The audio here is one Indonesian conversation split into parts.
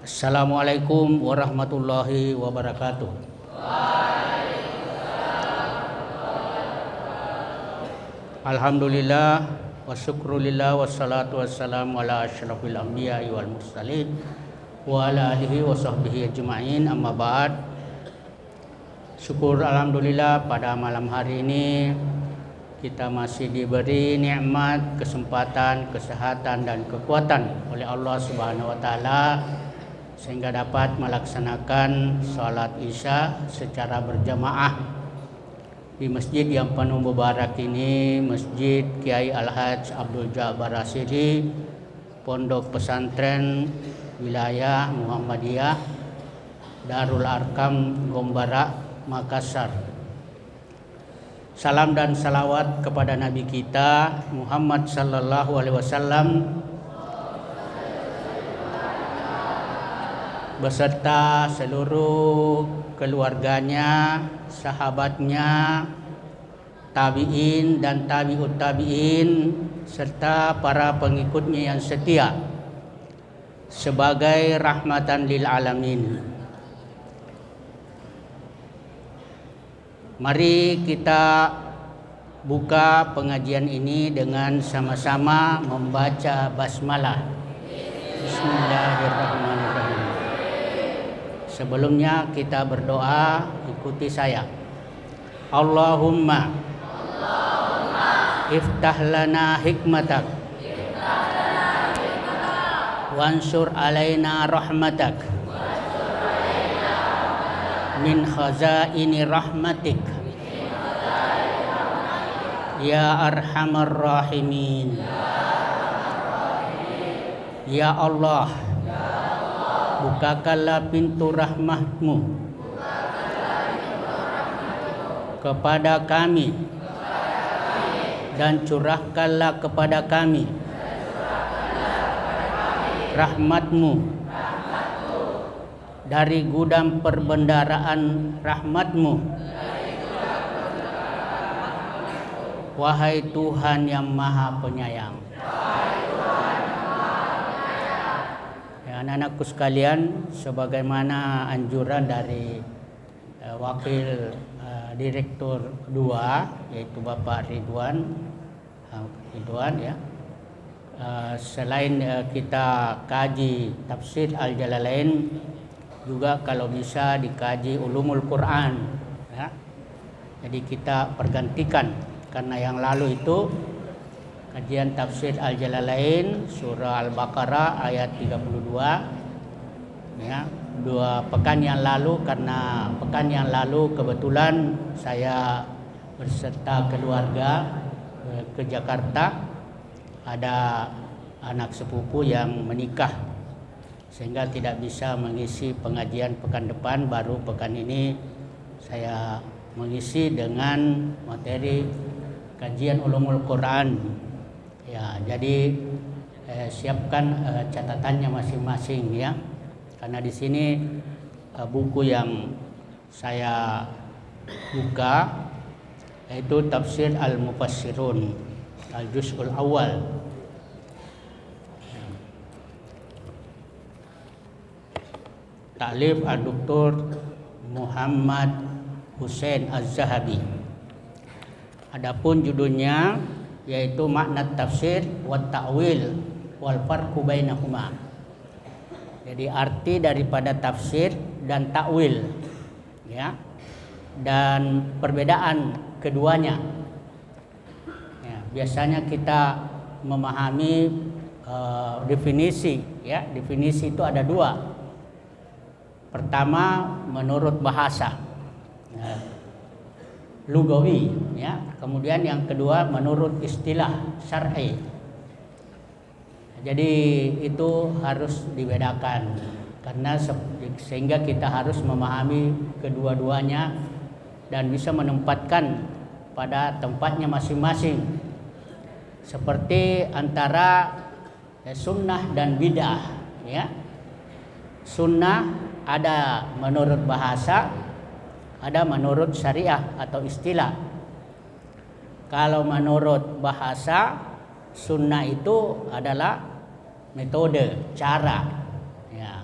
Assalamualaikum warahmatullahi wabarakatuh. Alhamdulillah wa syukrulillah wassalatu wassalamu ala asyrafil anbiya'i wal mursalin wa ala alihi wa sahbihi ajma'in, amma ba'd. Syukur alhamdulillah pada malam hari ini kita masih diberi nikmat, kesempatan, kesehatan dan kekuatan oleh Allah Subhanahu wa taala sehingga dapat melaksanakan salat Isya secara berjamaah di masjid yang penuh mubarak ini, Masjid Kiai Al-Hajj Abdul Jabbar Rasidi, Pondok Pesantren Wilayah Muhammadiyah Darul Arkam Gombara, Makassar. Salam dan salawat kepada Nabi kita Muhammad sallallahu alaihi wasallam beserta seluruh keluarganya, sahabatnya, tabi'in dan tabi'ut tabi'in serta para pengikutnya yang setia sebagai rahmatan lil alamin. Mari kita buka pengajian ini dengan sama-sama membaca basmalah. Bismillahirrahmanirrahim. Sebelumnya kita berdoa, ikuti saya. Allahumma iftah lana hikmatak wansur alaina rahmatak min khazaini rahmatik ya arhamar rahimin. Ya Allah, bukakanlah pintu rahmat-Mu kepada kami dan curahkanlah kepada kami rahmat-Mu dari gudang perbendaraan rahmat-Mu. Wahai Tuhan yang Maha Penyayang. Ya, anak-anakku sekalian, sebagaimana anjuran dari Wakil Direktur 2 yaitu Bapak Ridwan ya. Selain kita kaji tafsir Al-Jalalain, juga kalau bisa dikaji ulumul Quran ya. Jadi kita pergantikan, karena yang lalu itu kajian tafsir Al-Jalalain surah Al-Baqarah ayat 32 ya. 2 pekan yang lalu, karena pekan yang lalu kebetulan saya berserta keluarga ke Jakarta, ada anak sepupu yang menikah sehingga tidak bisa mengisi pengajian pekan depan. Baru pekan ini saya mengisi dengan materi kajian ulumul Quran ya. Jadi siapkan catatannya masing-masing ya, karena di sini buku yang saya buka yaitu Tafsir Al-Mufassirun Al-Juz'ul Awal. Ta'lif Al-Doktor Muhammad Hussein Az-Zahabi. Adapun judulnya yaitu Makna Tafsir wa Ta'wil wal Farqu Bainahuma. Jadi arti daripada tafsir dan takwil ya, dan perbedaan keduanya ya. Biasanya kita memahami definisi ya. Definisi itu ada 2. Pertama menurut bahasa ya, lugawi ya. Kemudian yang kedua menurut istilah syar'i. Jadi itu harus dibedakan, karena sehingga kita harus memahami kedua-duanya dan bisa menempatkan pada tempatnya masing-masing. Seperti antara sunnah dan bid'ah ya. Sunnah ada menurut bahasa, ada menurut syariah atau istilah. Kalau menurut bahasa, sunnah itu adalah metode, cara ya.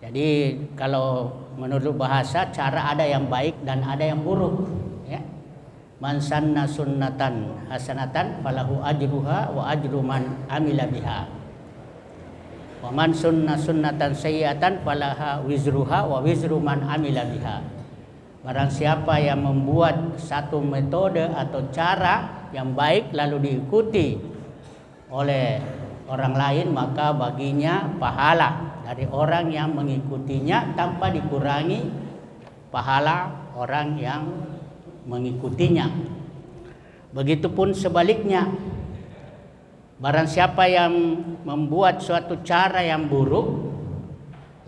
Jadi kalau menurut bahasa cara ada yang baik dan ada yang buruk, ya. Man sanna sunnatan hasanatan falahu ajruha wa ajru man amila biha. Wa man sunna sunnatan sayyi'atan falaha wizruha wa wizru man amila biha. Barang siapa yang membuat satu metode atau cara yang baik lalu diikuti oleh orang lain, maka baginya pahala dari orang yang mengikutinya tanpa dikurangi pahala orang yang mengikutinya. Begitupun sebaliknya, barang siapa yang membuat suatu cara yang buruk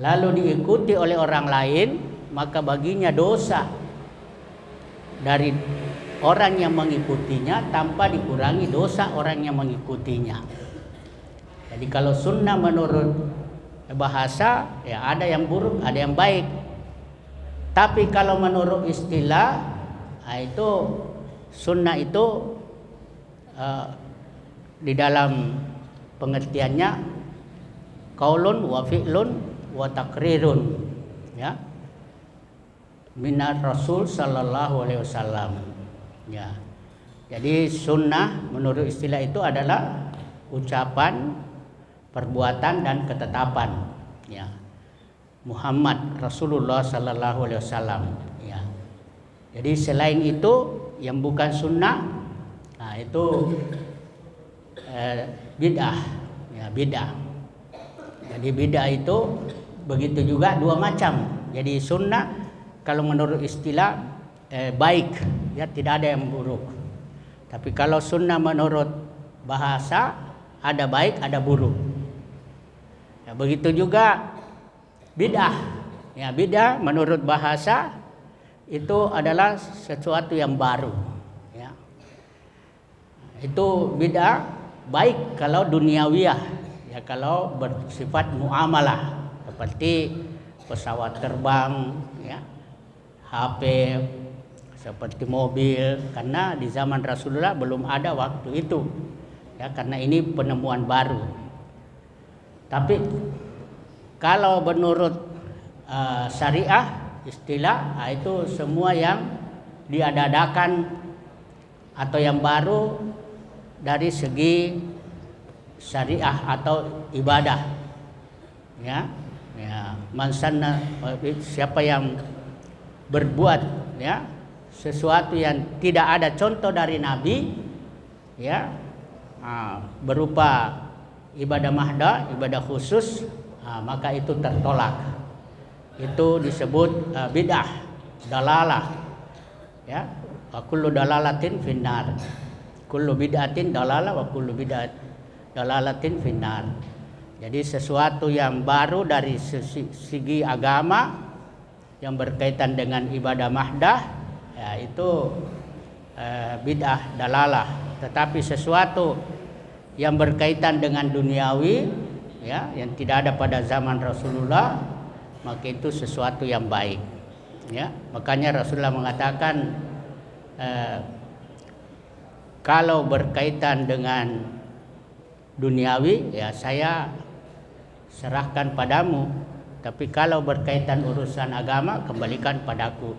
lalu diikuti oleh orang lain, maka baginya dosa dari orang yang mengikutinya tanpa dikurangi dosa orang yang mengikutinya. Jadi kalau sunnah menurut bahasa, ya ada yang buruk, ada yang baik. Tapi kalau menurut istilah, itu sunnah itu di dalam pengertiannya qaulun wa fi'lun wa taqrirun, ya, minar Rasul sallallahu alaihi wasallam, ya. Jadi sunnah menurut istilah itu adalah ucapan, perbuatan dan ketetapan, ya, Muhammad Rasulullah sallallahu alaihi wasallam, ya. Jadi selain itu yang bukan sunnah, nah itu bid'ah, ya, bid'ah. Jadi bid'ah itu begitu juga dua macam. Jadi sunnah kalau menurut istilah baik, ya, tidak ada yang buruk. Tapi kalau sunnah menurut bahasa ada baik, ada buruk. Ya, begitu juga bid'ah. Ya, bid'ah menurut bahasa itu adalah sesuatu yang baru. Ya. Itu bid'ah baik kalau duniawiyah, ya, kalau bersifat muamalah seperti pesawat terbang, ya, HP, seperti mobil, karena di zaman Rasulullah belum ada waktu itu, ya, karena ini penemuan baru. Tapi kalau menurut syariah istilah, itu semua yang diadakan atau yang baru dari segi syariah atau ibadah, ya, ya, mansanna, siapa yang berbuat, ya, sesuatu yang tidak ada contoh dari Nabi, ya, berupa ibadah mahdah, ibadah khusus, maka itu tertolak. Itu disebut bid'ah, dalalah, ya, wa kullu dalalatin finnar. Kullu bid'atin dalalah wa kullu bid'at dalalatin finnar. Jadi sesuatu yang baru dari segi agama yang berkaitan dengan ibadah mahdah, ya, itu bid'ah dalalah. Tetapi sesuatu yang berkaitan dengan duniawi, ya, yang tidak ada pada zaman Rasulullah, maka itu sesuatu yang baik, ya. Makanya Rasulullah mengatakan kalau berkaitan dengan duniawi, ya, saya serahkan padamu, tapi kalau berkaitan urusan agama, kembalikan padaku.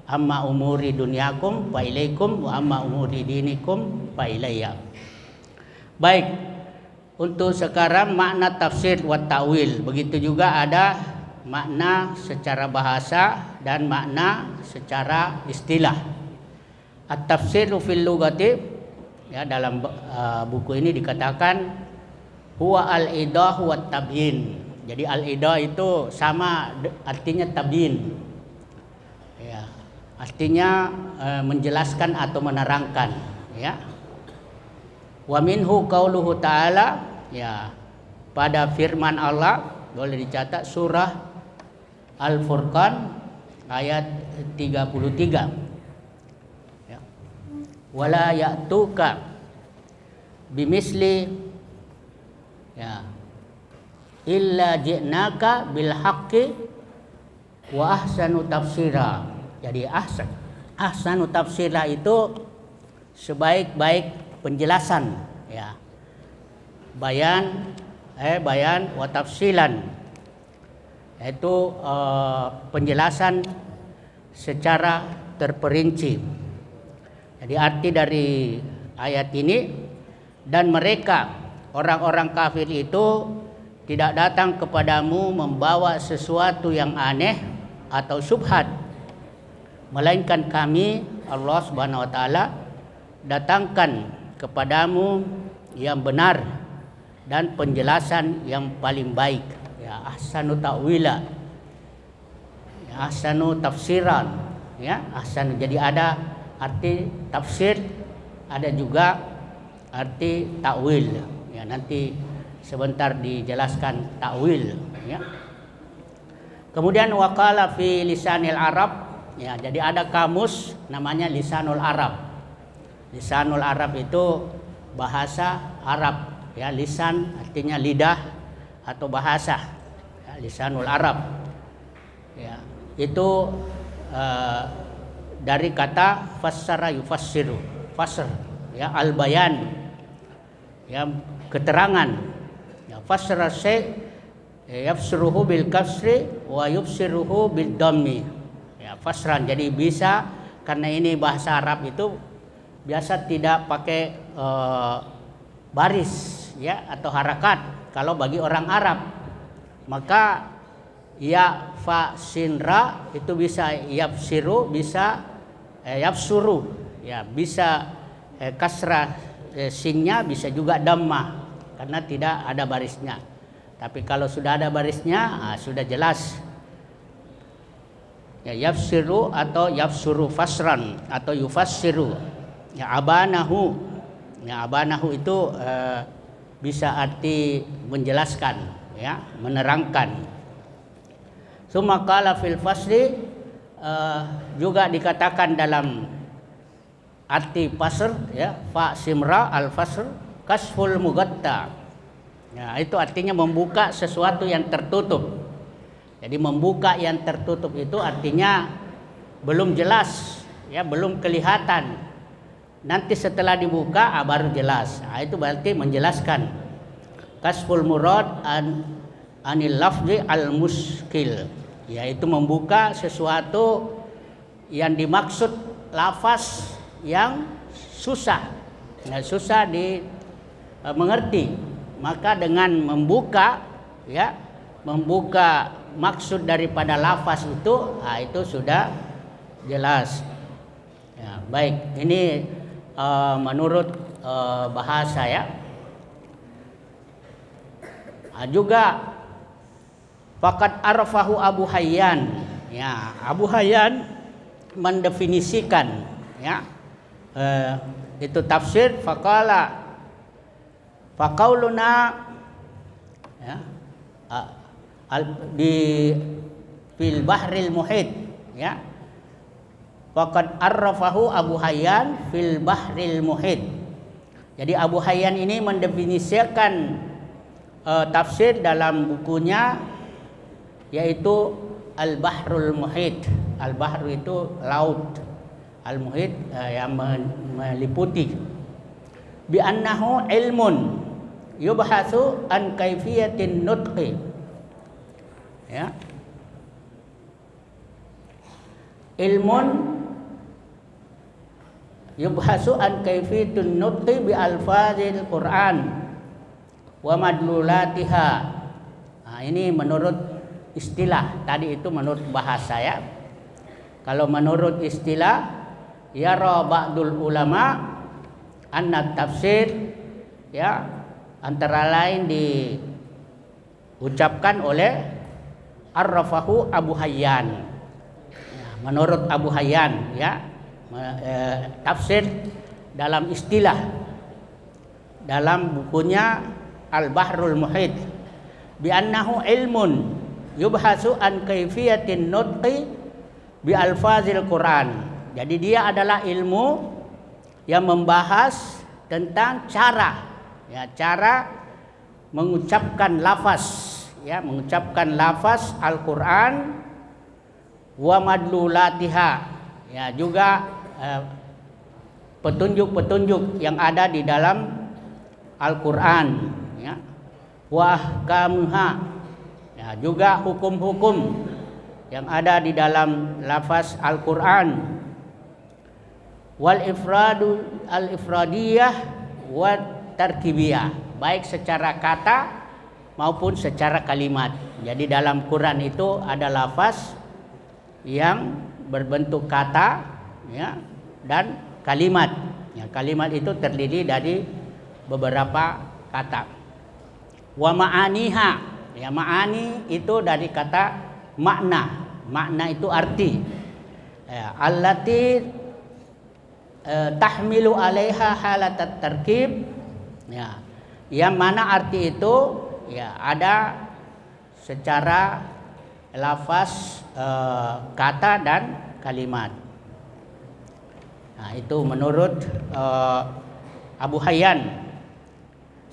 Amma umuri dunyakum fa ilaikum wa amma umuri dinikum fa ilayya. Baik, untuk sekarang makna tafsir wa ta'wil. Begitu juga ada makna secara bahasa dan makna secara istilah. At-tafsiru fil lughati, ya, dalam buku ini dikatakan huwa al-idah wa tabyin. Jadi al-idah itu sama artinya tabyin. Ya, artinya menjelaskan atau menerangkan, ya. Wa minhu qauluhu ta'ala, ya, pada firman Allah, boleh dicatat surah Al-Furqan ayat 33, ya. Wala ya'tuka bimisli, ya, illa ji'naka bil haqqi wa ahsanu tafsira. Jadi ahsanu tafsira itu sebaik-baik penjelasan, ya, bayan wa tafsilan, yaitu penjelasan secara terperinci. Jadi arti dari ayat ini, dan mereka orang-orang kafir itu tidak datang kepadamu membawa sesuatu yang aneh atau syubhat, melainkan kami Allah Subhanahu wa taala datangkan kepadamu yang benar dan penjelasan yang paling baik. Ya, ahsanu ta'wila, ya, ahsanu tafsiran, ya, ahsanu. Jadi ada arti tafsir, ada juga arti takwil. Ya, nanti sebentar dijelaskan takwil. Ya. Kemudian waqala fi lisanil Arab. Ya, jadi ada kamus namanya lisanul Arab. Lisanul Arab itu bahasa Arab. Ya, lisan artinya lidah atau bahasa. Ya, lisanul Arab. Ya, itu dari kata fassara yufassiru, fasr, ya, al-bayan, ya, keterangan. Ya, fassara syai' yafsiruhu bil kasri wa yufsiruhu bil dhammi. Ya, fasran. Jadi bisa, karena ini bahasa Arab itu biasa tidak pakai baris, ya, atau harakat kalau bagi orang Arab. Maka ya, fa, sin, ra itu bisa yafsiru, bisa yafsuru, ya, bisa kasrah sinnya, bisa juga dhammah karena tidak ada barisnya. Tapi kalau sudah ada barisnya, sudah jelas. Ya, yafsiru atau yafsuru fasran atau yufassiru. Ya, abanahu. Ya, abanahu itu bisa arti menjelaskan, ya, menerangkan. Summa qala fil fasli, juga dikatakan dalam arti fasr, ya, fa simra al fasr kasful mugatta. Ya, itu artinya membuka sesuatu yang tertutup. Jadi membuka yang tertutup itu artinya belum jelas, ya, belum kelihatan. Nanti setelah dibuka baru jelas. Itu berarti menjelaskan. Kasful murad anil lafzi al muskil, yaitu membuka sesuatu yang dimaksud lafaz yang susah, ya, susah dimengerti. Maka dengan membuka, ya, membuka maksud daripada lafaz itu sudah jelas. Ya, baik, ini menurut bahasa, ya. Juga faqad arfahu Abu Hayyan. Ya, Abu Hayyan mendefinisikan, ya, itu tafsir. Faqala faqauluna, ya, di fil bahril muhit, ya, faqad arrafahu Abu Hayyan fil bahril muhit. Jadi Abu Hayyan ini mendefinisikan tafsir dalam bukunya, yaitu Al-Bahrul Muhit. Al-Bahru itu laut, Al-Muhit yang meliputi. Bi annahu ilmun yubhasu an kaifiyatin nutqi, ya, ilmun yubhasu an kaifiyatin nutqi bi alfazil Quran wa madlulatiha. Ini menurut istilah, tadi itu menurut bahasa, ya. Kalau menurut istilah, yara ba'dul ulama anna tafsir, ya, antara lain diucapkan oleh arrafahu Abu Hayyan. Ya, menurut Abu Hayyan, ya, tafsir dalam istilah dalam bukunya Al-Bahrul Muhit, bi annahu ilmun yubhasu an kaifiyatin nutqi bi alfazil Quran. Jadi dia adalah ilmu yang membahas tentang cara, ya, cara mengucapkan lafaz, ya, mengucapkan lafaz Al-Quran, wa madlulatiha, ya, juga petunjuk-petunjuk yang ada di dalam Al-Quran, ya, wa ahkamuha, ya, Ya, juga hukum-hukum yang ada di dalam lafaz Al-Qur'an. Wal ifradu al-ifradiyah wa tarkibiyah, baik secara kata maupun secara kalimat. Jadi dalam Quran itu ada lafaz yang berbentuk kata, ya, dan kalimat. Ya, kalimat itu terdiri dari beberapa kata. Wa ma'aniha, ya, ma'ani itu dari kata makna. Makna itu arti. Ya, allati tahmilu alaiha halatat tarkib, ya, yang mana arti itu ya ada secara lafaz, kata dan kalimat. Nah, itu menurut Abu Hayyan.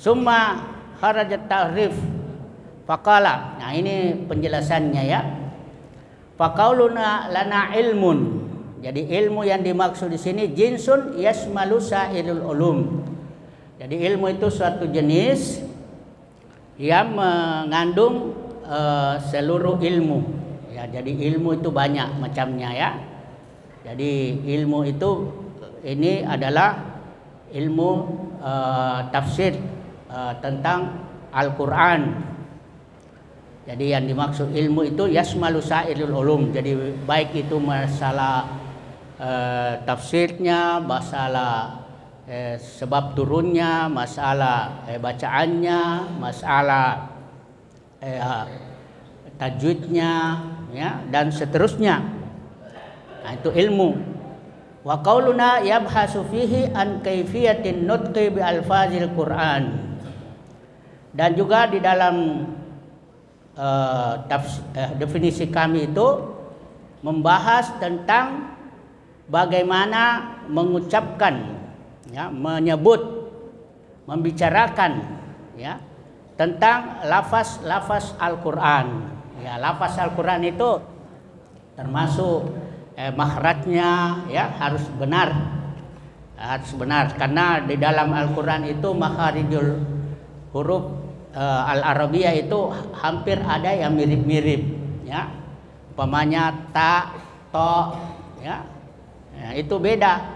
Summa kharajat ta'rif faqala. Nah, ini penjelasannya ya. Faqauluna lana ilmun. Jadi ilmu yang dimaksud di sini jinsun yasmalu sa'irul ulum. Jadi ilmu itu suatu jenis yang mengandung seluruh ilmu. Ya, jadi ilmu itu banyak macamnya ya. Jadi ilmu itu ini adalah ilmu tafsir tentang Al-Qur'an. Jadi yang dimaksud ilmu itu yasmalu sa'irul ulum. Jadi baik itu masalah tafsirnya, masalah sebab turunnya, masalah bacaannya, masalah tajwidnya, ya, dan seterusnya. Nah, itu ilmu. Wa qauluna yabhasu fihi an kaifiyatin nutqi bi alfazil Qur'an. Dan juga di dalam definisi kami itu membahas tentang bagaimana mengucapkan, ya, menyebut, membicarakan, ya, tentang lafaz Al-Qur'an. Ya, lafaz Al-Qur'an itu termasuk makhrajnya, ya, harus benar. Harus benar karena di dalam Al-Qur'an itu makharijul huruf Al-Arabiyah itu hampir ada yang mirip-mirip, ya. Umpamanya ta, to, ya. Ya, itu beda.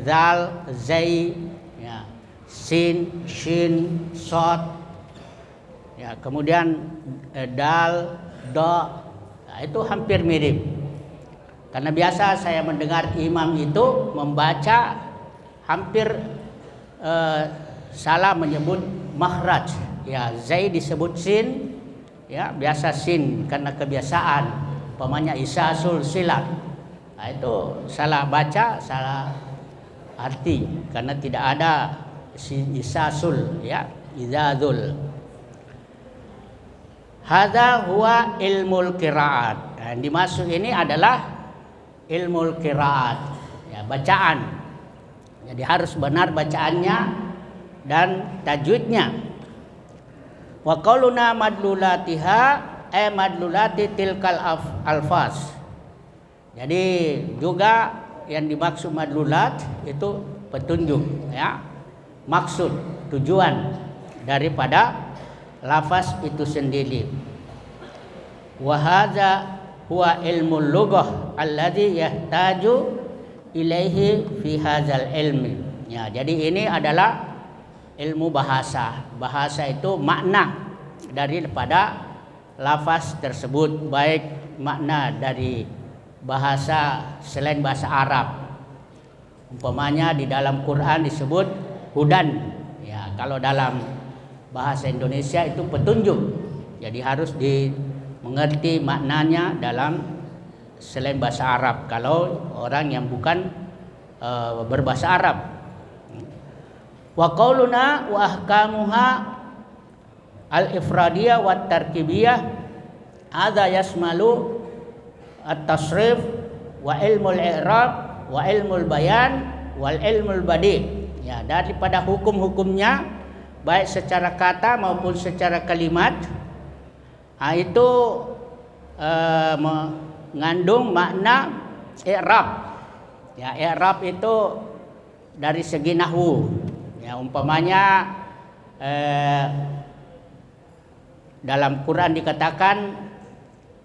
Zal, zai, ya. Sin, shin, sod. Ya, kemudian dal, do. Nah, itu hampir mirip. Karena biasa saya mendengar imam itu membaca hampir salah menyebut makhraj. Ya, zai disebut sin, ya, biasa sin karena kebiasaan. Umpamanya isasul silat. Nah, itu salah baca, salah arti karena tidak ada isasul, ya, izazul. Hadza huwa ilmul qiraat. Nah, yang dimaksud ini adalah ilmul qiraat, ya, bacaan. Jadi harus benar bacaannya dan tajwidnya. Wa qauluna madlulatiha madlulati tilkal alfaz. Jadi juga yang dimaksud madlulat itu petunjuk, ya, maksud, tujuan daripada lafaz itu sendiri. Wa hadza huwa ilmul lughah alladhi yahtaju ilaihi fi hadzal ilmi. Ya, jadi ini adalah ilmu bahasa. Bahasa itu makna daripada lafaz tersebut, baik makna dari bahasa selain bahasa Arab. Umpamanya di dalam Quran disebut hudan. Ya, kalau dalam bahasa Indonesia itu petunjuk. Jadi harus dimengerti maknanya dalam selain bahasa Arab. Kalau orang yang bukan berbahasa Arab. Wa qauluna wa ahkamuha al-ifradiyah wa tarkibiyah hadza yasmalu at-tasrif wa ilmul i'rab wa ilmul bayan wal ilmul badi. Ya, daripada hukum-hukumnya baik secara kata maupun secara kalimat, itu mengandung makna i'rab. Ya, i'rab itu dari segi nahwu. Ya, umpamanya dalam Quran dikatakan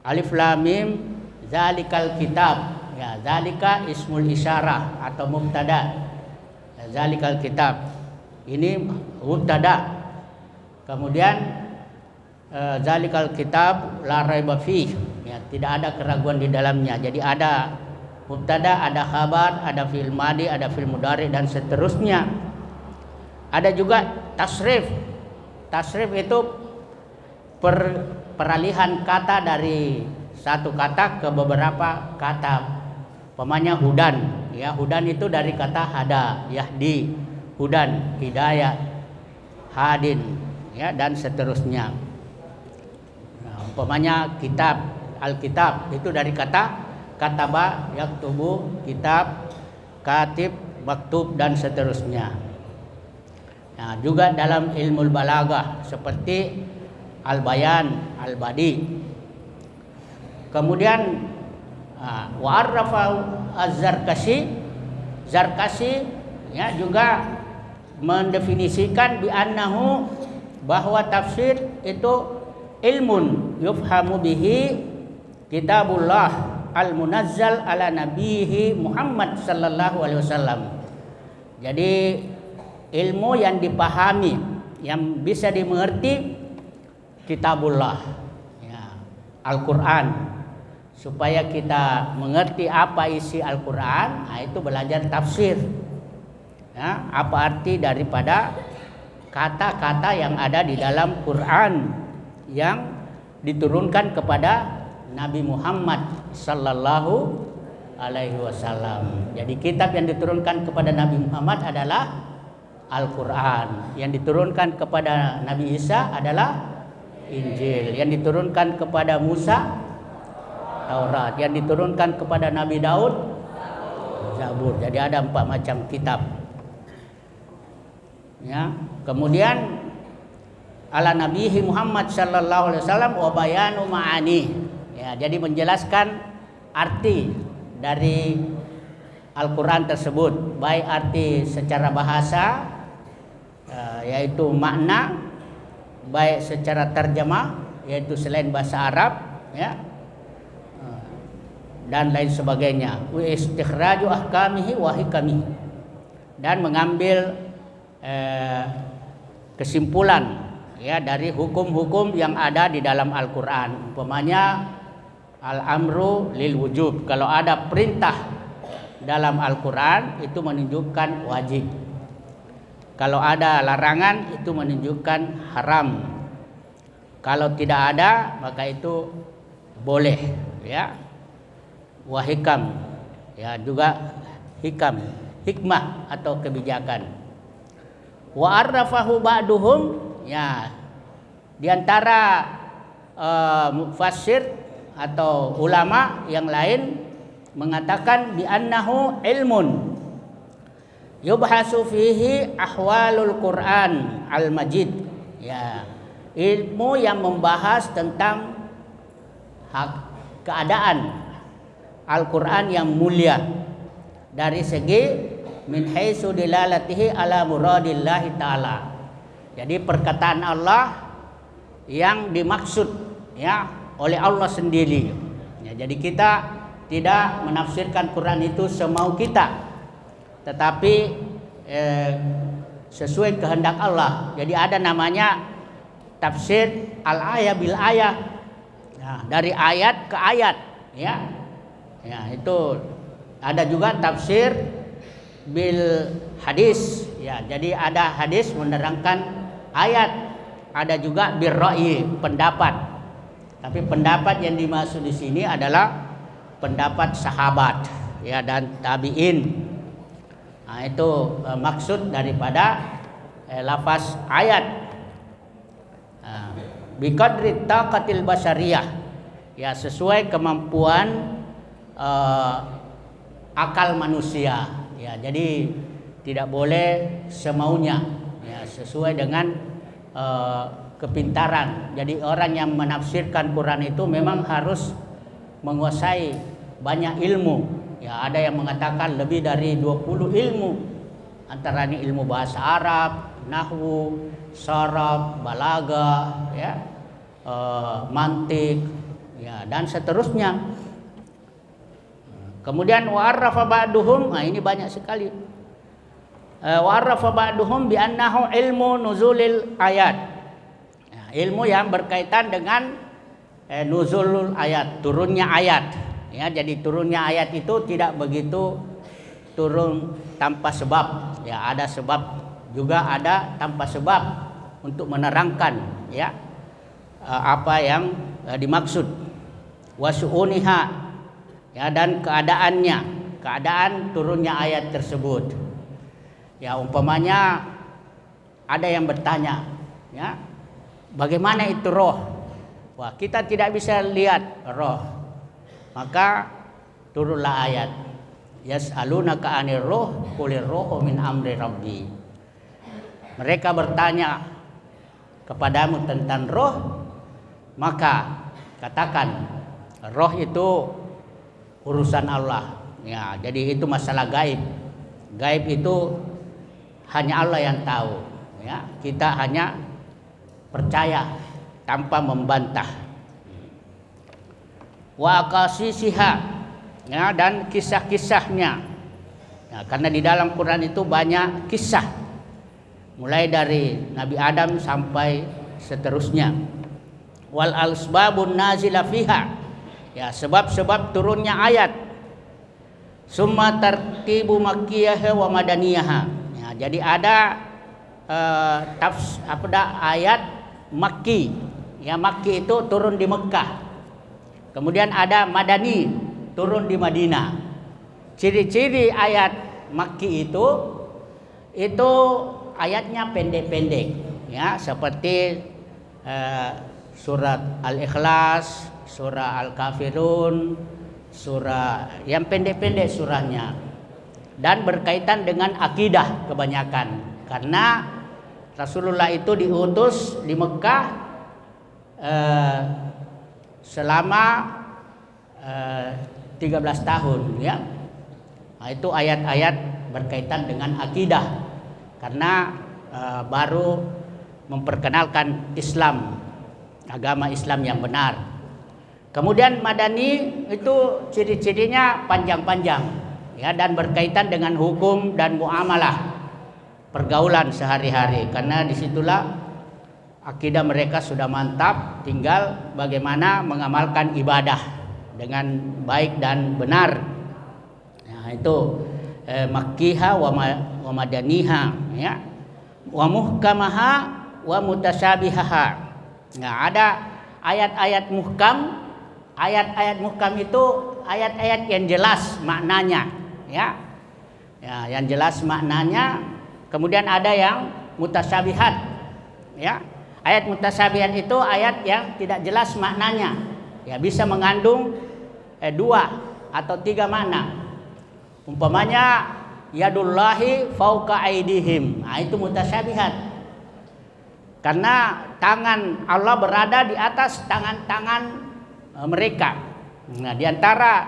alif lam mim zalikal kitab. Ya, zalika ismul isyarah atau mubtada. Ya, zalikal kitab. Ini mubtada. Kemudian zalikal kitab la raiba fih. Ya, tidak ada keraguan di dalamnya. Jadi ada mubtada, ada khabar, ada fi'il madi, ada fi'il mudhari dan seterusnya. Ada juga tasrif. Tasrif itu peralihan kata dari satu kata ke beberapa kata. Umpamanya hudan, ya hudan itu dari kata hada, yahdi, hudan, hidayah, hadin, ya dan seterusnya. Nah, umpamanya kitab, alkitab itu dari kata kataba, yaktubu, kitab, katib, maktub dan seterusnya. Nah, juga dalam ilmu balaghah seperti al-bayan, al-badi. Kemudian wa'arrafa az-Zarkashi, Zarkashi ya juga mendefinisikan bi annahu bahwa tafsir itu ilmun yufhamu bihi kitabullah al-munazzal ala nabihi Muhammad sallallahu alaihi wasallam. Jadi ilmu yang dipahami, yang bisa dimengerti kitabullah, ya, Al-Quran. Supaya kita mengerti apa isi Al-Quran, nah itu belajar tafsir. Ya, apa arti daripada kata-kata yang ada di dalam Quran yang diturunkan kepada Nabi Muhammad sallallahu alaihi wasallam. Jadi kitab yang diturunkan kepada Nabi Muhammad adalah Al-Quran. Yang diturunkan kepada Nabi Isa adalah Injil. Yang diturunkan kepada Musa Taurat. Yang diturunkan kepada Nabi Daud Zabur. Jadi ada 4 macam kitab. Ya, kemudian ala nabihi Muhammad sallallahu alaihi wasallam wa bayanu ma'ani. Ya, jadi menjelaskan arti dari Al-Quran tersebut, baik arti secara bahasa yaitu makna, baik secara terjemah yaitu selain bahasa Arab, ya, dan lain sebagainya. Wa istikhraju ahkamihi wa hikamihi, dan mengambil kesimpulan ya dari hukum-hukum yang ada di dalam Al-Quran. Umpamanya al-amru lil wujub, kalau ada perintah dalam Al-Quran itu menunjukkan wajib. Kalau ada larangan itu menunjukkan haram. Kalau tidak ada maka itu boleh, ya. Wa hikam, ya juga hikam, hikmah atau kebijakan. Wa arrafahu ba'duhum, ya, di antara mufassir atau ulama yang lain mengatakan bi annahu ilmun yubhasu fihi ahwalul Quran al-Majid, ya, ilmu yang membahas tentang keadaan Al-Quran yang mulia dari segi min haitsu dilalatihi ala muradillahi ta'ala. Jadi perkataan Allah yang dimaksud, ya, oleh Allah sendiri. Ya, jadi kita tidak menafsirkan Quran itu semau kita, tetapi sesuai kehendak Allah. Jadi ada namanya tafsir al-ayah bil ayah, nah, dari ayat ke ayat, ya. Ya, itu ada juga tafsir bil hadis, ya. Jadi ada hadis menerangkan ayat, ada juga bir ra'yi, pendapat. Tapi pendapat yang dimaksud di sini adalah pendapat sahabat, ya, dan tabi'in. Nah, itu maksud daripada lafaz ayat. Bi qadri taqatil basyariyah, ya, sesuai kemampuan akal manusia, ya. Jadi tidak boleh semaunya, ya, sesuai dengan kepintaran. Jadi orang yang menafsirkan Quran itu memang harus menguasai banyak ilmu, ya. Ada yang mengatakan lebih dari 20 ilmu, antaranya ilmu bahasa Arab, nahwu, sharaf, balaghah, ya, mantik, ya, dan seterusnya. Kemudian wa'arrafa ba'duhum, nah ini banyak sekali. Wa'arrafa ba'duhum bi annahu ilmu nuzulil ayat. Ya, ilmu yang berkaitan dengan nuzulul ayat, turunnya ayat. Ya, jadi turunnya ayat itu tidak begitu turun tanpa sebab. Ya, ada sebab juga, ada tanpa sebab untuk menerangkan ya apa yang dimaksud. Wasu'uniha, ya, dan keadaannya, keadaan turunnya ayat tersebut. Ya, umpamanya ada yang bertanya, ya, bagaimana itu roh? Wah, kita tidak bisa lihat roh. Maka turunlah ayat. Yas'alunaka 'anir roh, qulir rohu min amri rabbi. Mereka bertanya kepadamu tentang roh, maka katakan roh itu urusan Allah. Ya, jadi itu masalah gaib. Gaib itu hanya Allah yang tahu. Ya, kita hanya percaya tanpa membantah. Wa qasisiha, ya, dan kisah-kisahnya. Ya, karena di dalam Quran itu banyak kisah, mulai dari Nabi Adam sampai seterusnya. Wal asbabun nazila fiha, ya, sebab-sebab turunnya ayat. Summa tartibu makkiyah wa madaniyah. Ya, jadi ada ayat Makki. Ya, Makki itu turun di Mekah. Kemudian ada Madani, turun di Madinah. Ciri-ciri ayat Makki itu ayatnya pendek-pendek, ya, seperti surat Al-Ikhlas, surah Al-Kafirun, surah yang pendek-pendek surahnya, dan berkaitan dengan akidah kebanyakan, karena Rasulullah itu diutus di Mekah selama 13 tahun, ya. Nah, itu ayat-ayat berkaitan dengan akidah, karena baru memperkenalkan Islam, agama Islam yang benar. Kemudian Madani itu ciri-cirinya panjang-panjang, ya, dan berkaitan dengan hukum dan muamalah, pergaulan sehari-hari, karena disitulah akidah mereka sudah mantap, tinggal bagaimana mengamalkan ibadah dengan baik dan benar. Nah, itu makkiha wa madaniha, ya, wa muhkamaha wa mutasyabihaha. Nah, ada ayat-ayat muhkam. Ayat-ayat muhkam itu ayat-ayat yang jelas maknanya, ya. Ya, yang jelas maknanya. Kemudian ada yang mutasyabihat, ya. Ayat mutasyabihat itu ayat yang tidak jelas maknanya, ya, bisa mengandung 2 atau 3 makna. Umpamanya yadullahi fauqa aidihim, nah, itu mutasyabihat, karena tangan Allah berada di atas tangan-tangan mereka. Nah, di antara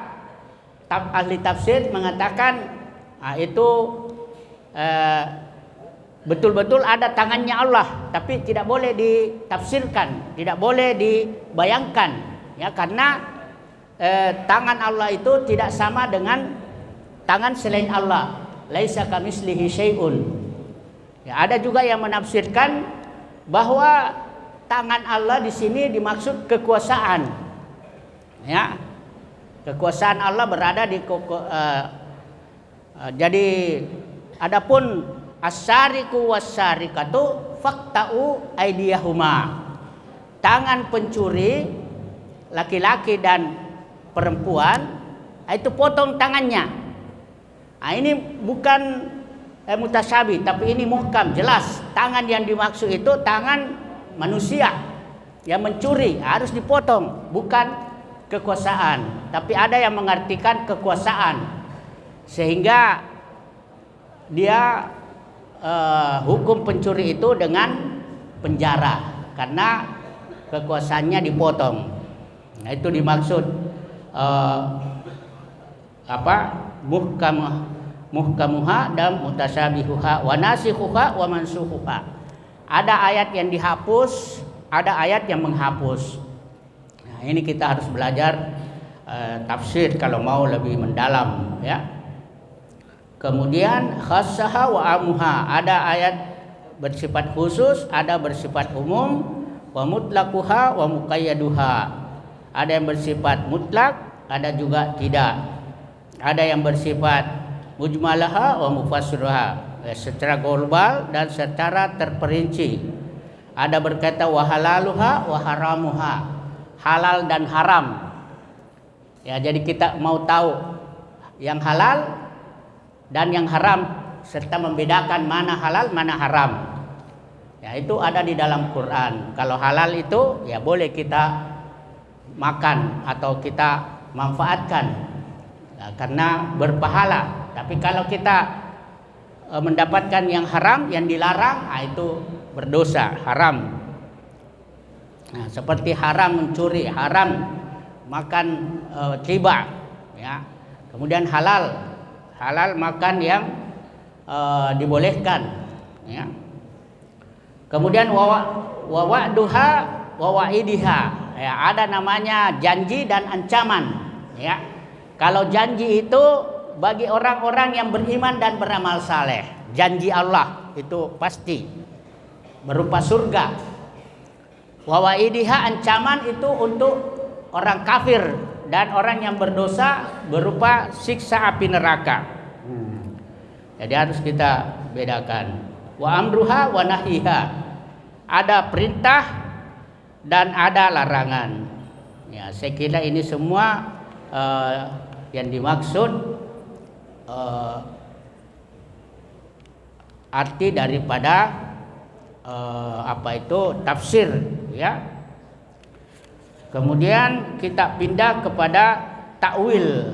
ahli tafsir mengatakan, nah, itu betul-betul ada tangannya Allah, tapi tidak boleh ditafsirkan, tidak boleh dibayangkan, ya, karena tangan Allah itu tidak sama dengan tangan selain Allah. Laisa kamitslihi syai'un. Ya, ada juga yang menafsirkan bahwa tangan Allah di sini dimaksud kekuasaan, ya, kekuasaan Allah berada di jadi adapun as-sariqu was-sariqatu faqta'u aydiyahuma. Tangan pencuri laki-laki dan perempuan itu potong tangannya. Nah, ini bukan mutasyabih, tapi ini muhkam, jelas. Tangan yang dimaksud itu tangan manusia yang mencuri, harus dipotong, bukan kekuasaan. Tapi ada yang mengartikan kekuasaan, sehingga dia hukum pencuri itu dengan penjara karena kekuasaannya dipotong. Nah, itu dimaksud muhkamuha dan mutasyabihuha wa nasikhuha wa mansukhuha. Ada ayat yang dihapus, ada ayat yang menghapus. Nah, ini kita harus belajar tafsir kalau mau lebih mendalam, ya. Kemudian khassaha wa amuha, ada ayat bersifat khusus, ada bersifat umum, wa mutlaquha wa muqayyaduha. Ada yang bersifat mutlak, ada juga tidak. Ada yang bersifat mujmalaha wa mufassiruha, secara global dan secara terperinci. Ada berkata wa halaluha wa haramuha, halal dan haram. Ya, jadi kita mau tahu yang halal dan yang haram serta membedakan mana halal mana haram. Ya, itu ada di dalam Quran. Kalau halal itu ya boleh kita makan atau kita manfaatkan, ya, karena berpahala. Tapi kalau kita mendapatkan yang haram, yang dilarang, itu berdosa, haram. Nah, seperti haram mencuri, haram makan riba, ya. Kemudian halal makan yang dibolehkan, ya. Kemudian wa'duha wa wa'idiha, ya, ada namanya janji dan ancaman, ya. Kalau janji itu bagi orang-orang yang beriman dan beramal saleh, janji Allah itu pasti berupa surga. Wa wa'idiha, ancaman itu untuk orang kafir dan orang yang berdosa berupa siksa api neraka. Jadi harus kita bedakan. Wa amruha wa nahiha, ada perintah dan ada larangan. Ya, saya kira ini semua yang dimaksud arti daripada tafsir, ya. Kemudian kita pindah kepada takwil.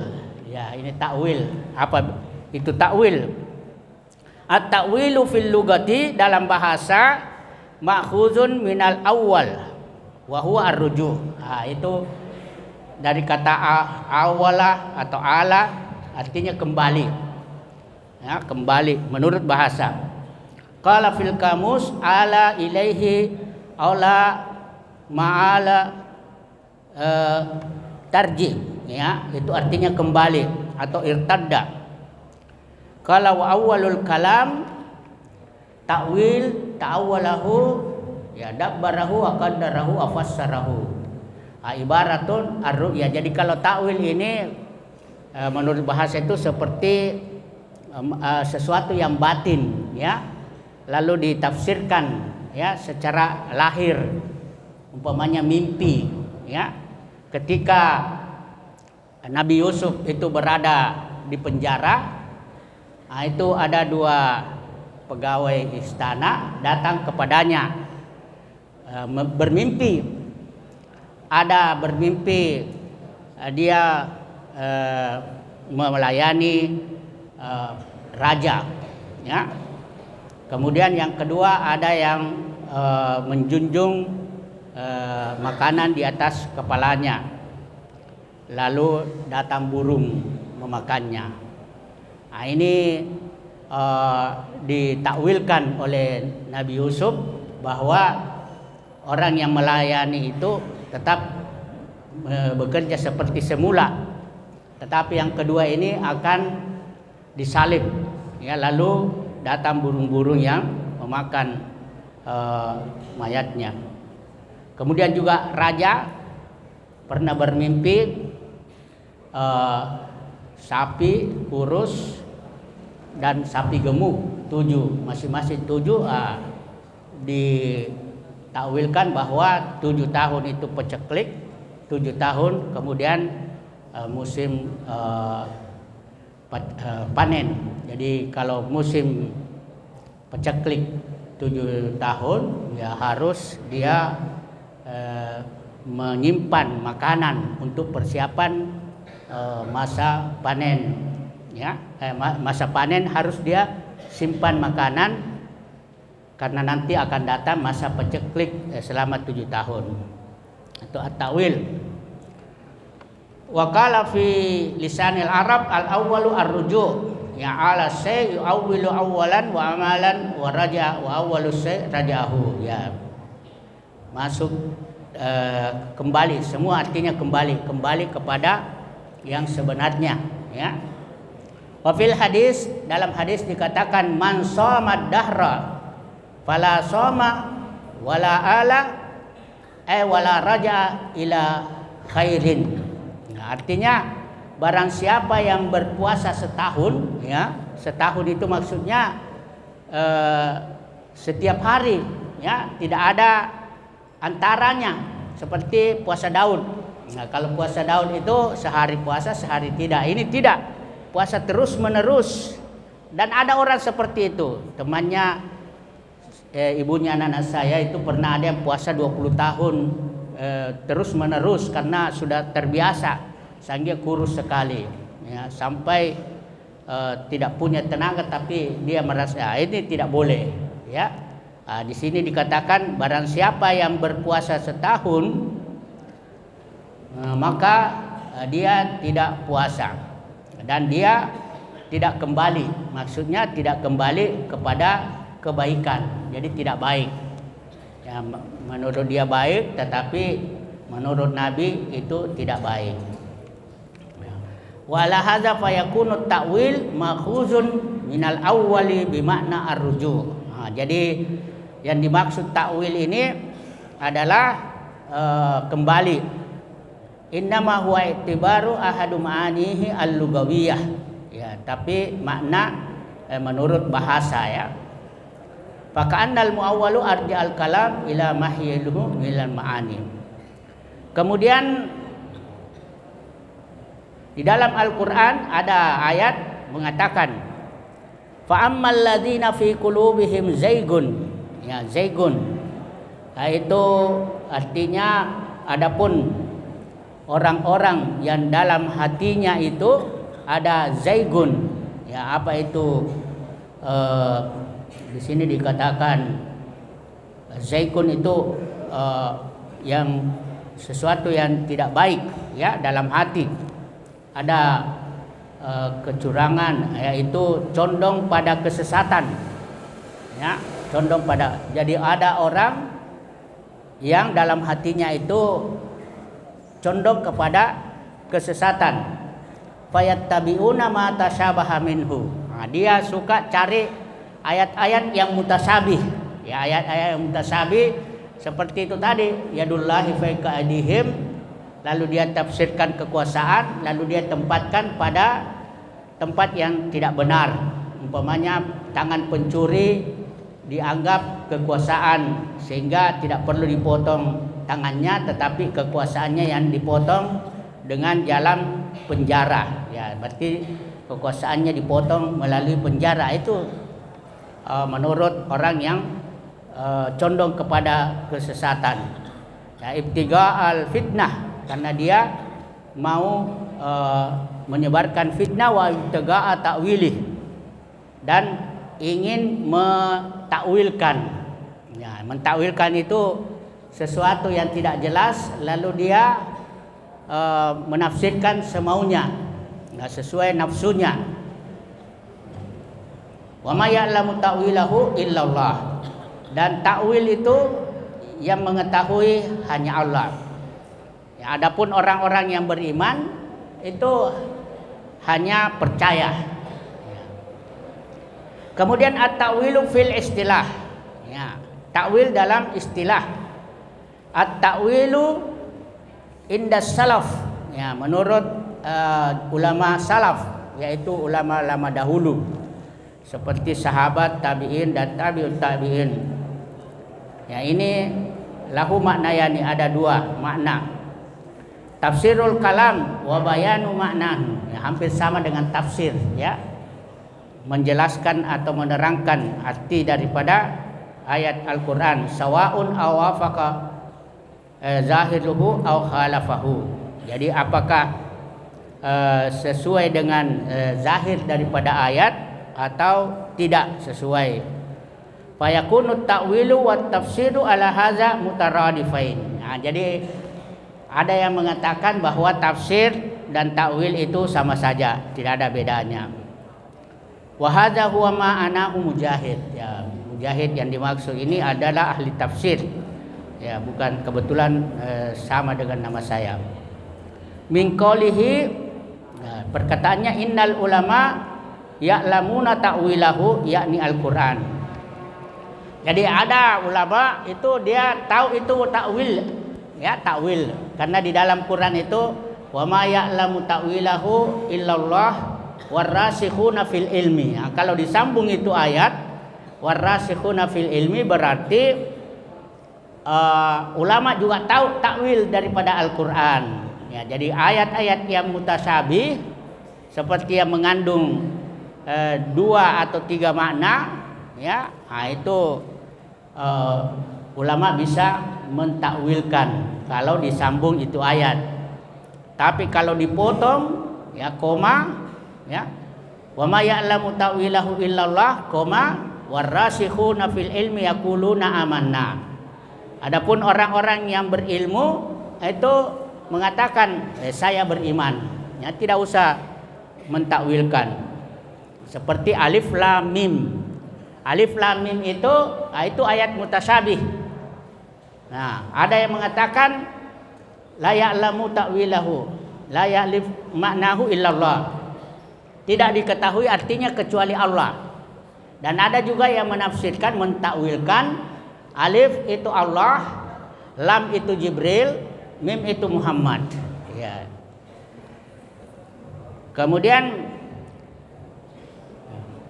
Ya, ini takwil. Apa itu takwil? At-ta'wilu fil lugati, dalam bahasa ma'khuzun minal awwal wa huwa ar-ruju'. Itu dari kata awala atau ala, artinya kembali. Ya, kembali menurut bahasa. Qala fil kamus ala ilaihi aula ma'ala tarjih, ya, itu artinya kembali atau irtadda. Kalau awalul kalam ta'wil ta'awalahu, ya, dabbarahu wa qaddarahu wa fassarahu. Ibaratun ar-ru'ya. Jadi kalau ta'wil ini menurut bahasa itu seperti sesuatu yang batin, ya, lalu ditafsirkan, ya, secara lahir, umpamanya mimpi, ya. Ketika Nabi Yusuf itu berada di penjara, itu ada dua pegawai istana datang kepadanya, bermimpi. Ada bermimpi dia melayani raja, ya. Kemudian yang kedua ada yang menjunjung makanan di atas kepalanya, lalu datang burung memakannya. Nah, ini ditakwilkan oleh Nabi Yusuf bahwa orang yang melayani itu tetap bekerja seperti semula, tetapi yang kedua ini akan disalib, ya, lalu datang burung-burung yang memakan mayatnya. Kemudian juga raja pernah bermimpi sapi kurus dan sapi gemuk 7, masing-masing 7. Ditakwilkan bahwa 7 tahun itu peceklik, 7 tahun kemudian musim panen. Jadi kalau musim peceklik 7 tahun, ya harus dia menyimpan makanan untuk persiapan masa panen, ya. Masa panen harus dia simpan makanan karena nanti akan datang masa peceklik selama 7 tahun. Itu at-ta'wil. Wa qala fi lisanil Arab al-awwalu ar-ruju', ya ala syai' yu'awwilu awwalan wa amalan wa raja wa awwalu syai' raja'ahu, ya. masuk kembali, semua artinya kembali kepada yang sebenarnya, ya. Wa fil hadis, dalam hadis dikatakan man shoma dahra fala shoma wala ala wala raja ila khairin. Nah, artinya barang siapa yang berpuasa setahun, ya, setahun itu maksudnya setiap hari, ya, tidak ada antaranya seperti puasa Daud. Nah, kalau puasa Daud itu sehari puasa sehari tidak, ini tidak, puasa terus menerus. Dan ada orang seperti itu, temannya ibunya anak saya itu pernah ada yang puasa 20 tahun terus menerus karena sudah terbiasa, sehingga kurus sekali, ya, sampai tidak punya tenaga, tapi dia merasa ini tidak boleh, ya. Di sini dikatakan barang siapa yang berpuasa setahun maka dia tidak puasa dan dia tidak kembali, maksudnya tidak kembali kepada kebaikan, jadi tidak baik, ya, menurut dia baik tetapi menurut Nabi itu tidak baik. Wala hadza fayakunu ta'wil makhuzun minal awwali bimakna ar-ruju'. Jadi yang dimaksud ta'wil ini adalah kembali. Innama huwa i'tibaru ahadu ma'anihi al-lugawiyah, ya, tapi makna menurut bahasa, ya. Faka'annal muawwalu arja'al kalam ila mahyiluhu ilal ma'ani. Kemudian di dalam Al-Qur'an ada ayat mengatakan fa'ammal ladzina fi qulubihim zaygun, ya, zaygun, itu artinya adapun orang-orang yang dalam hatinya itu ada zaygun, ya, apa itu di sini dikatakan zaygun itu yang sesuatu yang tidak baik, ya, dalam hati ada kecurangan, yaitu condong pada kesesatan, ya, condong pada. Jadi ada orang yang dalam hatinya itu condong kepada kesesatan. Fayattabi'una ma tasyabaha minhu. Dia suka cari ayat-ayat yang mutasabih, ya, ayat-ayat yang mutasabih seperti itu tadi, yadullahi fawqa aydihim, lalu dia tafsirkan kekuasaan, lalu dia tempatkan pada tempat yang tidak benar. Umpamanya tangan pencuri dianggap kekuasaan sehingga tidak perlu dipotong tangannya, tetapi kekuasaannya yang dipotong dengan jalan penjara, ya, berarti kekuasaannya dipotong melalui penjara. Itu menurut orang yang condong kepada kesesatan, ya, ibtiga al fitnah, karena dia mau menyebarkan fitnah, wa ibtiga ta'wilih, dan ingin mentakwilkan, ya, mentakwilkan itu sesuatu yang tidak jelas, lalu dia menafsirkan semaunya, nggak sesuai nafsunya. Wa ma ya'lamu ta'wilahu illallah, dan takwil itu yang mengetahui hanya Allah. Ya, adapun orang-orang yang beriman itu hanya percaya. Kemudian at-ta'wilu fil istilah, ya, takwil dalam istilah. At-ta'wilu indas salaf, ya, menurut ulama salaf, yaitu ulama-ulama dahulu seperti sahabat, tabi'in dan tabi'ut tabi'in. Ya, ini lahu maknayani, ada dua makna. Tafsirul kalam wa bayanu maknahu, ya, hampir sama dengan tafsir, ya, menjelaskan atau menerangkan arti daripada ayat Al-Qur'an. Sawaun aw wafaqa zahiruhu aw khalafahu. Jadi apakah sesuai dengan zahir daripada ayat atau tidak sesuai. Fayakunu ta'wilu wa tafsiru ala hadza mutaradifain. Nah, jadi ada yang mengatakan bahwa tafsir dan takwil itu sama saja, tidak ada bedanya. Wa hadza huwa ma anahu Mujahid. Ya, Mujahid yang dimaksud ini adalah ahli tafsir. ya, bukan kebetulan sama dengan nama saya. Min qaulihi, perkataannya innal ulama ya'lamuna ta'wilahu, yakni Al-Qur'an. Jadi ada ulama itu dia tahu itu takwil, ya, takwil. Karena di dalam Quran itu wa ma ya'lamu ta'wilahu illallah warasikhuna fil ilmi. Nah, kalau disambung itu ayat warasikhuna fil ilmi berarti ulama juga tahu takwil daripada Al-Qur'an. Ya, jadi ayat-ayat yang mutasyabih seperti yang mengandung 2 atau 3 makna, ya, nah itu ulama bisa mentakwilkan kalau disambung itu ayat. Tapi kalau dipotong, ya, koma, ya, wa ma ya'lamu ta'wilahu illallah, koma, warasikhuna fil ilmi yaquluna amanna. Adapun orang-orang yang berilmu itu mengatakan saya beriman, ya, tidak usah mentakwilkan. Seperti alif lam mim. Alif lam mim itu ayat mutasyabih. Nah, ada yang mengatakan la ya'lamu ta'wilahu, la ya'lif maknahu illallah. Tidak diketahui artinya kecuali Allah. Dan ada juga yang menafsirkan, mentakwilkan alif itu Allah, lam itu Jibril, mim itu Muhammad. Ya. Kemudian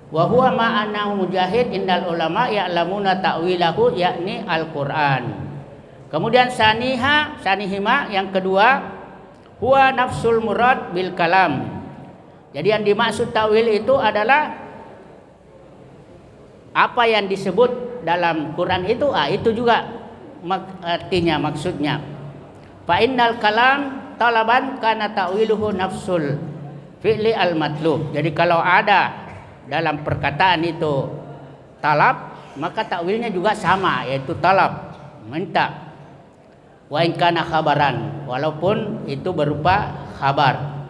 wa huwa ma'anahu mujahid indal ulama ya'lamuna ta'wilahu, yakni Al-Qur'an. Kemudian sanihima yang kedua, huwa nafsul murad bil kalam. Jadi yang dimaksud ta'wil itu adalah apa yang disebut dalam Quran itu, itu juga artinya, maksudnya. Fa innal kalam talaban kana ta'wiluhu nafsul fi'li al-matlub. Jadi kalau ada dalam perkataan itu talab, maka takwilnya juga sama, yaitu talab, minta. Wa in kana khabaran, walaupun itu berupa khabar.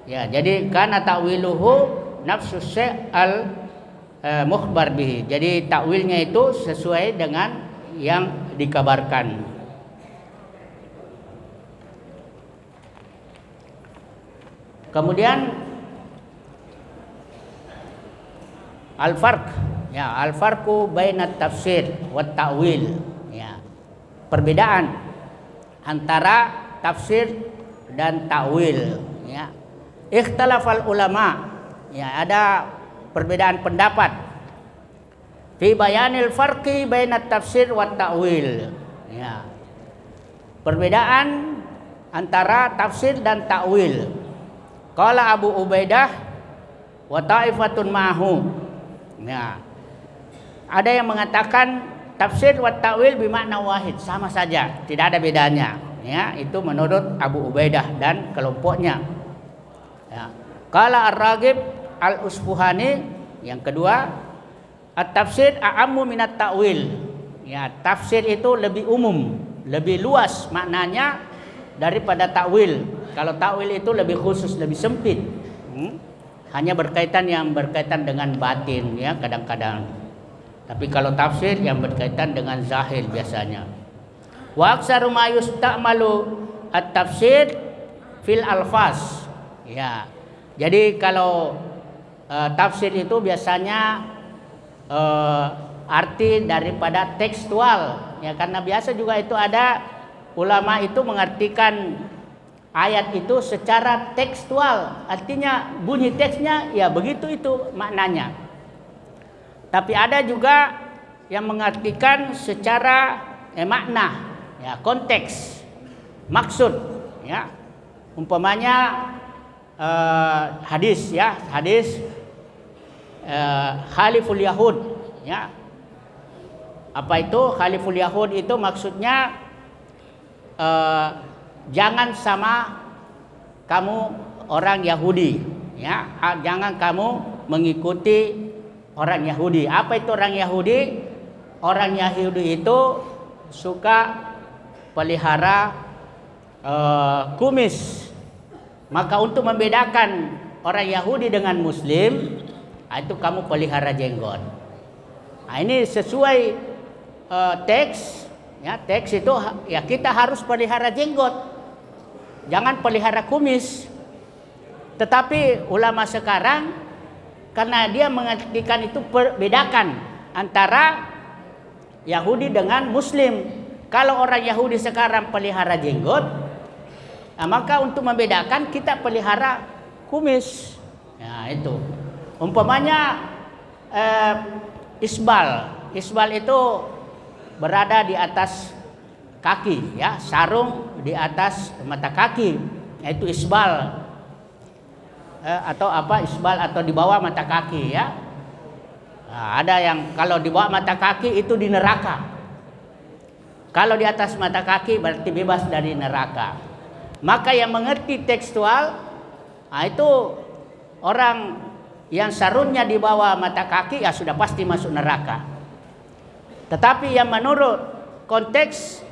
Ya, jadi kana ta'wiluhu nafsu syai'al mukhbar bihi. Jadi takwilnya itu sesuai dengan yang dikabarkan. Kemudian al-farq, ya, al-farqu bainat tafsir wa ta'wil, ya. Perbedaan antara tafsir dan ta'wil, ya. Ikhtalafal ulama, ya, ada perbedaan pendapat fi bayanil farqi bainat tafsir wa ta'wil, ya. Perbedaan antara tafsir dan ta'wil. Qala Abu Ubaidah wa ta'ifatun ma'hu. Ya. Ada yang mengatakan tafsir wa ta'wil bimakna wahid, sama saja, tidak ada bedanya, ya. Itu menurut Abu Ubaidah dan kelompoknya. Ya. Qala Ar-Raghib Al-Usfuhani yang kedua, at-tafsir a'ammu minat ta'wil. Ya, tafsir itu lebih umum, lebih luas maknanya daripada ta'wil. Kalau ta'wil itu lebih khusus, lebih sempit. Hanya berkaitan dengan batin, ya, kadang-kadang. Tapi kalau tafsir yang berkaitan dengan zahir biasanya. Wa aktsaru ma yusta'malu at-tafsir fil alfaz. Ya. Jadi kalau tafsir itu biasanya arti daripada tekstual, ya, karena biasa juga itu ada ulama itu mengartikan ayat itu secara tekstual, artinya bunyi teksnya ya begitu itu maknanya. Tapi ada juga yang mengartikan secara makna, ya, konteks, maksud, ya. Umpamanya hadis, ya, hadis khaliful yahud, ya. Apa itu khaliful yahud? Itu maksudnya jangan sama kamu orang Yahudi, ya, jangan kamu mengikuti orang Yahudi. Apa itu orang Yahudi? Orang Yahudi itu suka pelihara kumis. Maka untuk membedakan orang Yahudi dengan Muslim, itu kamu pelihara jenggot. Nah, ini sesuai teks, Ya, teks itu ya kita harus pelihara jenggot. Jangan pelihara kumis. Tetapi ulama sekarang karena dia mengartikan itu bedakan antara Yahudi dengan Muslim. Kalau orang Yahudi sekarang pelihara jenggot, nah maka untuk membedakan kita pelihara kumis. Ya itu. Umpamanya isbal. Isbal itu berada di atas kaki, ya, sarung di atas mata kaki, yaitu isbal. Atau apa isbal atau di bawah mata kaki, ya. Nah, ada yang kalau di bawah mata kaki itu di neraka. Kalau di atas mata kaki berarti bebas dari neraka. Maka yang mengerti tekstual, nah itu orang yang sarungnya di bawah mata kaki ya sudah pasti masuk neraka. Tetapi yang menurut konteks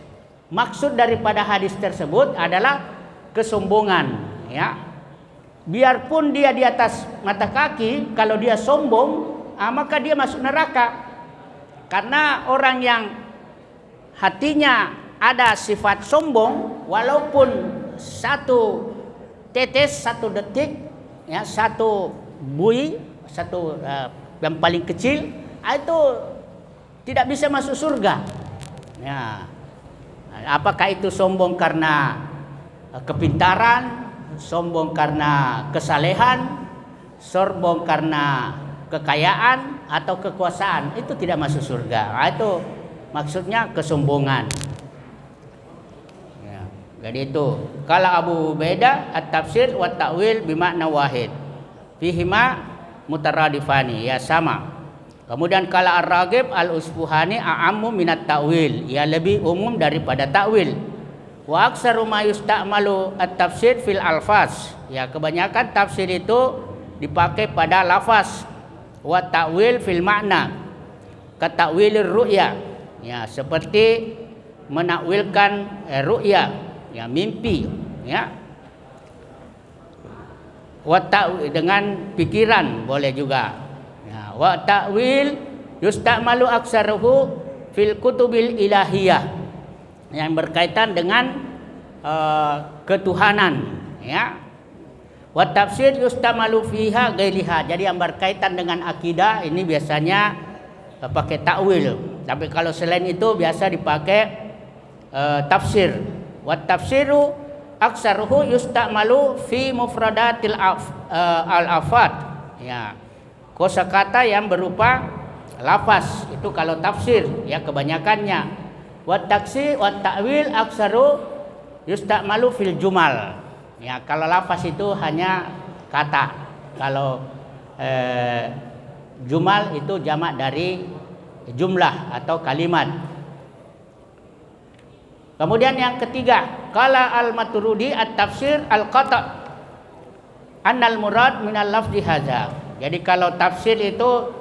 maksud daripada hadis tersebut adalah kesombongan, ya. Biarpun dia di atas mata kaki, kalau dia sombong, maka dia masuk neraka. Karena orang yang hatinya ada sifat sombong, walaupun satu tetes, satu detik, ya, satu bui, satu yang paling kecil, itu tidak bisa masuk surga. Ya. Apakah itu sombong karena kepintaran, sombong karena kesalehan, sombong karena kekayaan atau kekuasaan, itu tidak masuk surga. Nah, itu maksudnya kesombongan. Ya, jadi itu. Kalau Abu Ubaidah at-tafsir wa ta'wil bimakna wahid. Fihima mutaradifani, ya sama. Kemudian kalau Ar-Raghib al-Usfuhani a'ammu minat ta'wil, ya lebih umum daripada ta'wil. Wa aksaru ma yusta'malu at-tafsir fil alfaz. Ya, kebanyakan tafsir itu dipakai pada lafaz. Wa ta'wil fil makna. Ka ta'wilir ru'ya. Ya, seperti menakwilkan ru'ya, ya mimpi, ya. Wa ta'wil dengan pikiran boleh juga. Ya, wa ta'wil yusta'malu aksaruhu fil kutubil ilahiyah. Yang berkaitan dengan ketuhanan, ya. Wa tafsir yustamalu fiha ghairiha. Jadi yang berkaitan dengan akidah ini biasanya pakai takwil. Tapi kalau selain itu biasa dipakai tafsir. Wa tafsiru aksaruhu yustamalu fi mufradatil al-afat. Ya. Kosakata yang berupa lafaz itu kalau tafsir, ya kebanyakannya. Wa taksi wa ta'wil aksaru yusta'malu fil jumal. Ya, kalau lafaz itu hanya kata. Kalau jumal itu jamak dari jumlah atau kalimat. Kemudian yang ketiga, qala al-Maturidi at-tafsir al-qata' annal murad minal lafzi hadza. Jadi kalau tafsir itu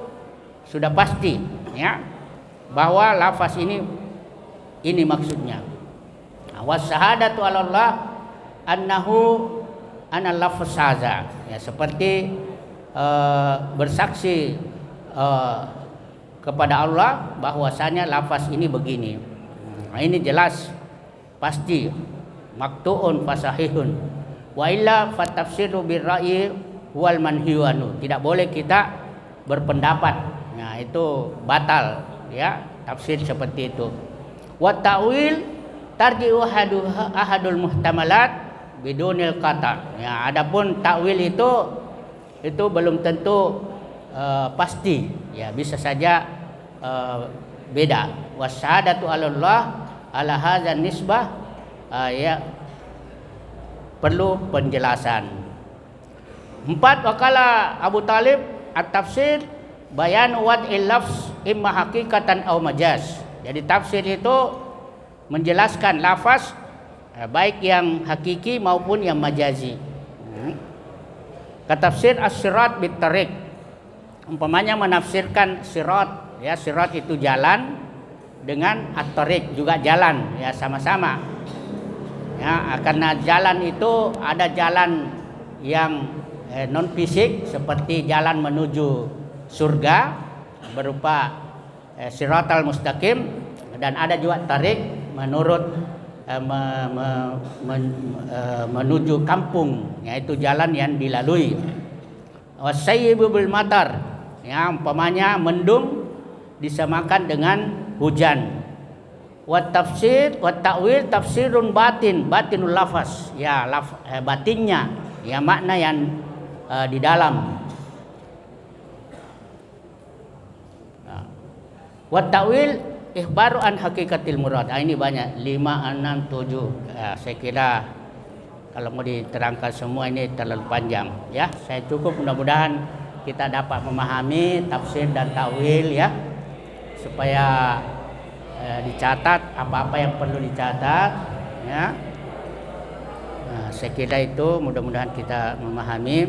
sudah pasti, ya, bahwa lafaz ini maksudnya. Wa syahadatu 'ala Allah annahu anal lafz hadza. Ya, seperti bersaksi kepada Allah bahwasanya lafaz ini begini. Nah, ini jelas pasti maktuun fasahihun. Wa illa fatafsiru birra'yi wal manhiyanu. Tidak boleh kita berpendapat. Nah, itu batal, ya, tafsir seperti itu. Wa ta'wil tarji'u ahadul muhtamalat bidunil qata'. Ya, adapun ta'wil itu belum tentu pasti, ya bisa saja beda. Wasyahadatu 'ala Allah ala hadzal nisbah, ya perlu penjelasan. 4, wakala Abu Talib at-tafsir bayan wad'il lafz imma haqiqatan aw majaz. Jadi tafsir itu menjelaskan lafaz baik yang hakiki maupun yang majazi. Katafsir as-sirat bit tariq. Umpamanya menafsirkan sirat, ya sirat itu jalan, dengan at-tariq juga jalan, ya sama-sama. Ya, karena jalan itu ada jalan yang non fisik seperti jalan menuju surga berupa siratal mustaqim, dan ada juga tarik menurut menuju kampung, yaitu jalan yang dilalui. Wasayyibu bil matar, ya umpamanya mendung disamakan dengan hujan. Wat tafsir wat ta'wil tafsirun batinul lafaz, ya batinnya, ya makna yang di dalam. Wat ta'wil ikhbaru an hakikatil murad. Ini banyak, 5, 6, 7. Saya kira kalau mau diterangkan semua ini terlalu panjang, ya. Saya cukup, mudah-mudahan kita dapat memahami tafsir dan ta'wil, ya, supaya dicatat apa-apa yang perlu dicatat, ya. Nah, saya kira itu mudah-mudahan kita memahami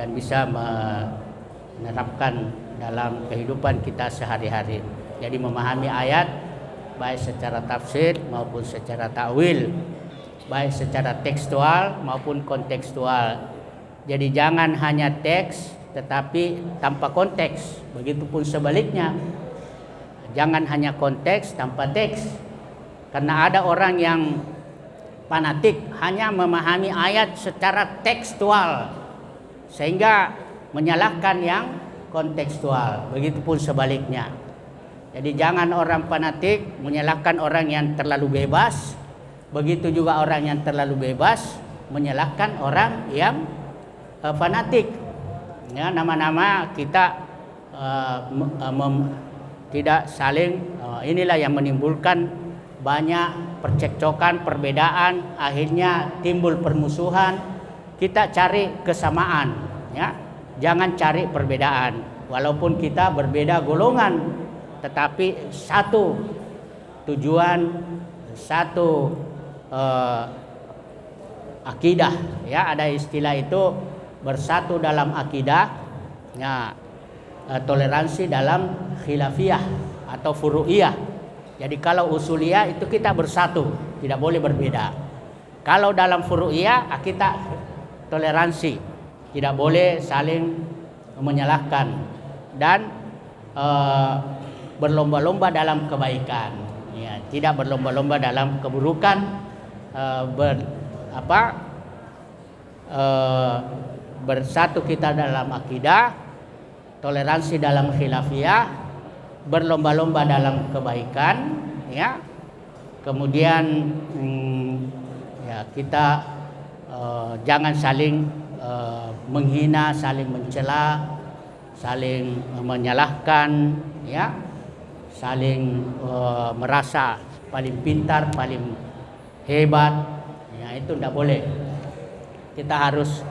dan bisa menerapkan dalam kehidupan kita sehari-hari. Jadi memahami ayat baik secara tafsir maupun secara ta'wil, baik secara tekstual maupun kontekstual. Jadi jangan hanya teks tetapi tanpa konteks, begitupun sebaliknya. Jangan hanya konteks tanpa teks. Karena ada orang yang fanatik hanya memahami ayat secara tekstual sehingga menyalahkan yang kontekstual, begitupun sebaliknya. Jadi jangan orang fanatik menyalahkan orang yang terlalu bebas, begitu juga orang yang terlalu bebas menyalahkan orang yang fanatik. Ya, nama-nama kita tidak saling, inilah yang menimbulkan banyak percekcokan, perbedaan, akhirnya timbul permusuhan. Kita cari kesamaan, ya. Jangan cari perbedaan. Walaupun kita berbeda golongan, tetapi satu tujuan, satu akidah, ya. Ada istilah itu bersatu dalam akidah, ya. Toleransi dalam khilafiyah atau furu'iyah. Jadi kalau usuliyah itu kita bersatu, tidak boleh berbeda. Kalau dalam furu'iyah kita toleransi, tidak boleh saling menyalahkan dan berlomba-lomba dalam kebaikan, ya, tidak berlomba-lomba dalam keburukan. Bersatu kita dalam akidah, toleransi dalam khilafiyah, berlomba-lomba dalam kebaikan, ya. Kemudian ya kita jangan saling menghina, saling mencela, saling menyalahkan, ya, saling merasa paling pintar, paling hebat, ya, itu tidak boleh. Kita harus,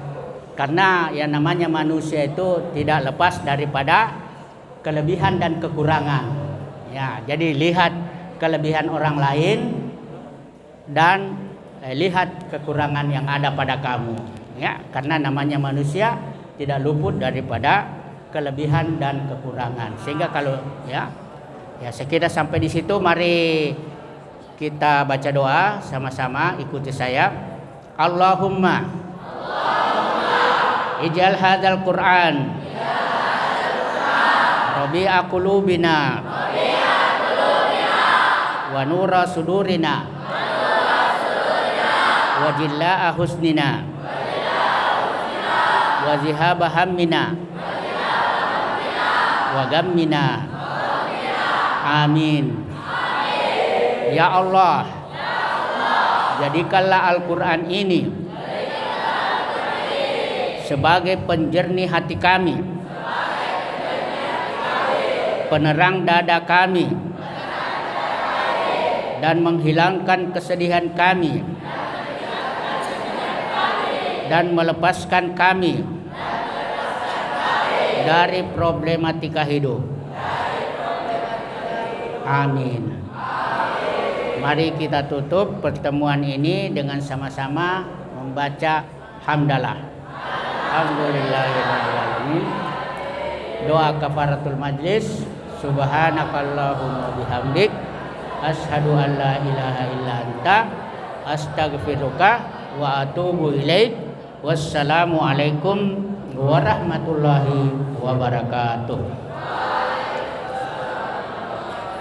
karena yang namanya manusia itu tidak lepas daripada kelebihan dan kekurangan. Ya, jadi lihat kelebihan orang lain dan lihat kekurangan yang ada pada kamu. Ya, karena namanya manusia tidak luput daripada kelebihan dan kekurangan. Sehingga kalau ya saya kira sampai di situ. Mari kita baca doa sama-sama, ikuti saya. Allahumma ij'al hadzal Qur'an rabi'a qulubina wa nura sudurina wa jillaa husnina wa zihaba hammina wa gammina. Amin. Ya Allah, jadikanlah Al-Quran ini sebagai penjernih hati kami, penerang dada kami, dan menghilangkan kesedihan kami, dan melepaskan kami dari problematika hidup. Amin. Mari kita tutup pertemuan ini dengan sama-sama membaca hamdalah. Alhamdulillahirrahmanirrahim. Doa kafaratul majlis. Subhanakallahumma bihamdik, asyhadu an la ilaha illa anta, astaghfiruka wa atubu ilaik. Wassalamualaikum warahmatullahi wabarakatuh.